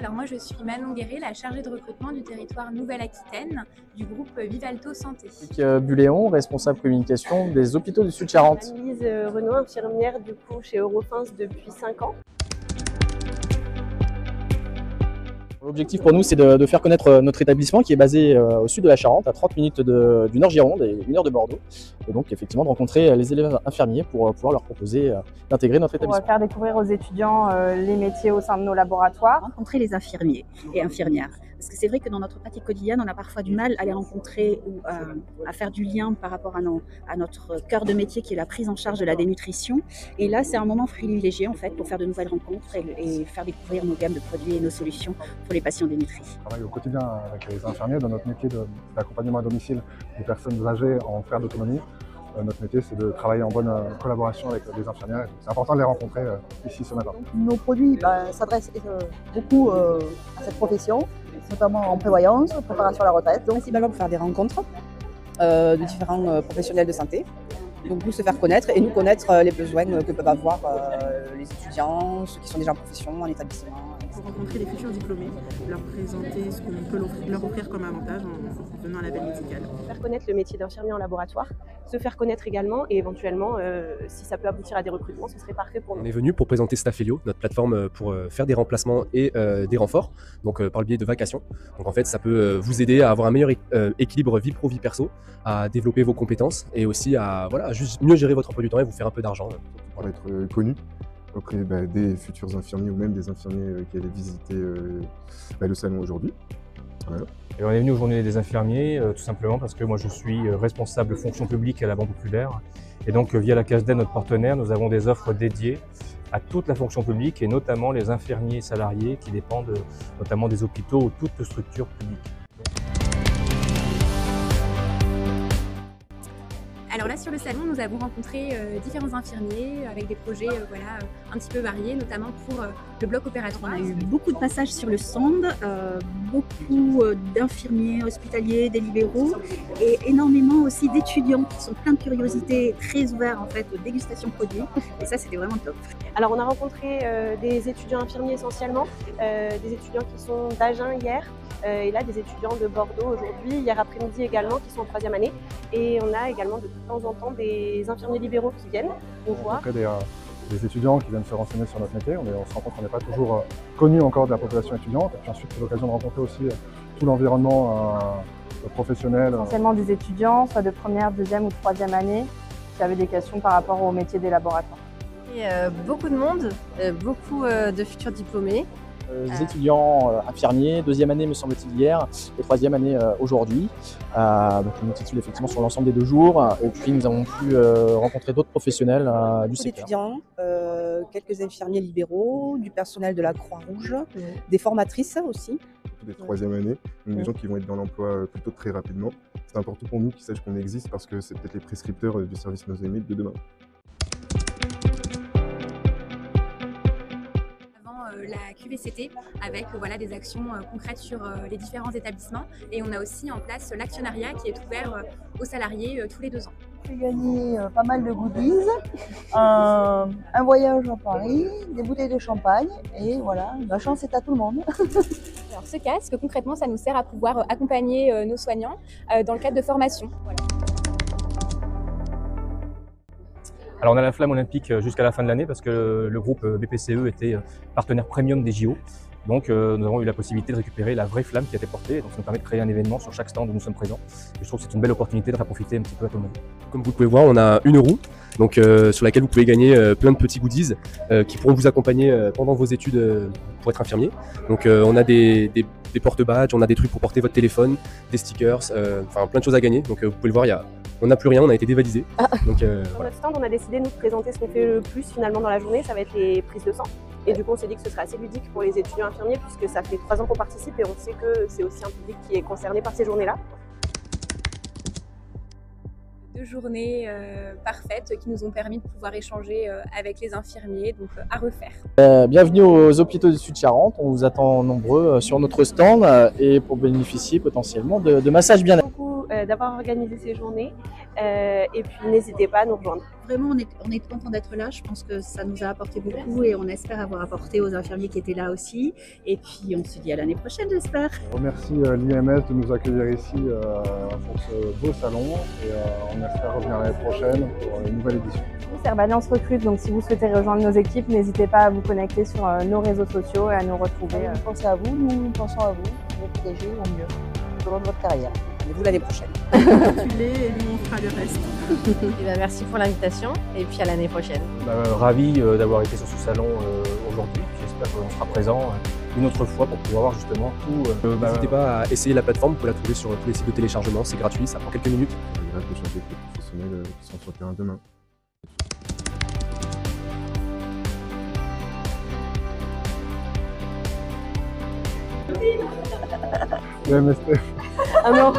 Alors moi je suis Manon Guéret, la chargée de recrutement du territoire Nouvelle-Aquitaine du groupe Vivalto Santé. Buléon, responsable communication des hôpitaux du Sud-Charente. Annelise Renaud, infirmière du coup chez Eurofins depuis 5 ans. L'objectif pour nous, c'est de faire connaître notre établissement qui est basé au sud de la Charente, à 30 minutes du Nord-Gironde et 1 heure de Bordeaux. Et donc effectivement de rencontrer les élèves infirmiers pour pouvoir leur proposer d'intégrer notre établissement. Pour faire découvrir aux étudiants les métiers au sein de nos laboratoires. Rencontrer les infirmiers et infirmières. Parce que c'est vrai que dans notre pratique quotidienne, on a parfois du mal à les rencontrer ou à faire du lien par rapport à notre cœur de métier qui est la prise en charge de la dénutrition. Et là, c'est un moment privilégié en fait pour faire de nouvelles rencontres et faire découvrir nos gammes de produits et nos solutions pour les patients dénutris. On travaille au quotidien avec les infirmiers dans notre métier d'accompagnement à domicile des personnes âgées en perte d'autonomie. Notre métier, c'est de travailler en bonne collaboration avec les infirmières. C'est important de les rencontrer ici ce matin. Nos produits s'adressent beaucoup à cette profession, notamment en prévoyance, préparation à la retraite. Donc, principalement pour faire des rencontres de différents professionnels de santé. Donc, nous se faire connaître et nous connaître les besoins que peuvent avoir les étudiants, ceux qui sont déjà en profession, en établissement. Pour rencontrer les futurs diplômés, leur présenter ce qu'on peut leur offrir comme avantage en donnant un label médical. Faire connaître le métier d'infirmier en laboratoire, se faire connaître également et éventuellement, si ça peut aboutir à des recrutements, ce serait parfait pour nous. On est venu pour présenter Staffelio, notre plateforme pour faire des remplacements et des renforts, donc par le biais de vacations. Donc en fait, ça peut vous aider à avoir un meilleur équilibre vie pro, vie perso, à développer vos compétences et aussi à juste mieux gérer votre emploi du temps et vous faire un peu d'argent. Pour être connu auprès des futurs infirmiers ou même des infirmiers qui allaient visiter le salon aujourd'hui. Voilà. Et on est venu aux Journées des infirmiers tout simplement parce que moi je suis responsable fonction publique à la Banque Populaire. Et donc via la CASDEN, notre partenaire, nous avons des offres dédiées à toute la fonction publique et notamment les infirmiers salariés qui dépendent notamment des hôpitaux ou toutes structures publiques. Alors là, sur le salon, nous avons rencontré différents infirmiers avec des projets un petit peu variés, notamment pour le bloc opératoire. On a eu beaucoup de passages sur le stand, beaucoup d'infirmiers hospitaliers, des libéraux et énormément aussi d'étudiants qui sont pleins de curiosité, très ouverts en fait aux dégustations produits. Et ça, c'était vraiment top. Alors, on a rencontré des étudiants infirmiers essentiellement, des étudiants qui sont d'Agen hier, et là des étudiants de Bordeaux aujourd'hui, hier après-midi également, qui sont en 3e année. Et on a également de temps en temps des infirmiers libéraux qui viennent nous voir. Après des étudiants qui viennent se renseigner sur notre métier. On se rend compte qu'on n'est pas toujours connu encore de la population étudiante. Et puis ensuite, c'est l'occasion de rencontrer aussi tout l'environnement professionnel. Essentiellement des étudiants, soit de 1re, 2e ou 3e année, qui avaient des questions par rapport au métier des laboratoires. Et beaucoup de monde, beaucoup de futurs diplômés. Les étudiants infirmiers, 2e année me semble-t-il hier et 3e année aujourd'hui. Donc une multitude effectivement sur l'ensemble des 2 jours. Et puis nous avons pu rencontrer d'autres professionnels du secteur. Des étudiants, quelques infirmiers libéraux, du personnel de la Croix-Rouge, des formatrices aussi. Des 3e années, donc des gens qui vont être dans l'emploi plutôt très rapidement. C'est important pour nous qu'ils sachent qu'on existe parce que c'est peut-être les prescripteurs du service nosométrique de demain. La QVCT avec des actions concrètes sur les différents établissements et on a aussi en place l'actionnariat qui est ouvert aux salariés tous les 2 ans. J'ai gagné pas mal de goodies, un voyage à Paris, des bouteilles de champagne et voilà, la chance est à tout le monde. Alors ce casque, concrètement, ça nous sert à pouvoir accompagner nos soignants dans le cadre de formation. Voilà. Alors on a la flamme olympique jusqu'à la fin de l'année parce que le groupe BPCE était partenaire premium des JO. Donc nous avons eu la possibilité de récupérer la vraie flamme qui a été portée. Donc ça nous permet de créer un événement sur chaque stand où nous sommes présents. Et je trouve que c'est une belle opportunité de faire profiter un petit peu à tout le monde. Comme vous pouvez voir, on a une roue donc, sur laquelle vous pouvez gagner plein de petits goodies qui pourront vous accompagner pendant vos études pour être infirmier. Donc on a des porte-badges, on a des trucs pour porter votre téléphone, des stickers, enfin plein de choses à gagner. Donc vous pouvez le voir, on n'a plus rien, on a été dévalisé. Donc, Sur notre stand, on a décidé de nous présenter ce qu'on fait le plus finalement dans la journée, ça va être les prises de sang. Et du coup, on s'est dit que ce serait assez ludique pour les étudiants infirmiers puisque ça fait 3 ans qu'on participe et on sait que c'est aussi un public qui est concerné par ces journées-là. 2 journées parfaites qui nous ont permis de pouvoir échanger avec les infirmiers, donc à refaire. Bienvenue aux hôpitaux du Sud-Charente, on vous attend nombreux sur notre stand et pour bénéficier potentiellement de massages bien-être. beaucoup d'avoir organisé ces journées et puis n'hésitez pas à nous rejoindre. Vraiment, on est content d'être là. Je pense que ça nous a apporté beaucoup et on espère avoir apporté aux infirmiers qui étaient là aussi. Et puis, on se dit à l'année prochaine, j'espère. On remercie l'IMS de nous accueillir ici pour ce beau salon et on espère revenir l'année prochaine pour une nouvelle édition. Cerballiance recrute, donc si vous souhaitez rejoindre nos équipes, n'hésitez pas à vous connecter sur nos réseaux sociaux et à nous retrouver. Pensez à vous, nous pensons à vous, pour vous protéger au mieux tout au long de votre carrière. Et vous l'année prochaine. Et nous on fera le reste. Et ben, merci pour l'invitation et puis à l'année prochaine. Ravi d'avoir été sur ce salon aujourd'hui. J'espère qu'on sera présent une autre fois pour pouvoir voir justement tout. N'hésitez pas à essayer la plateforme, vous pouvez la trouver sur tous les sites de téléchargement, c'est gratuit, ça prend quelques minutes. J'ai hâte de changer avec les professionnels qui sont sur le terrain demain. Le MST. Ah non.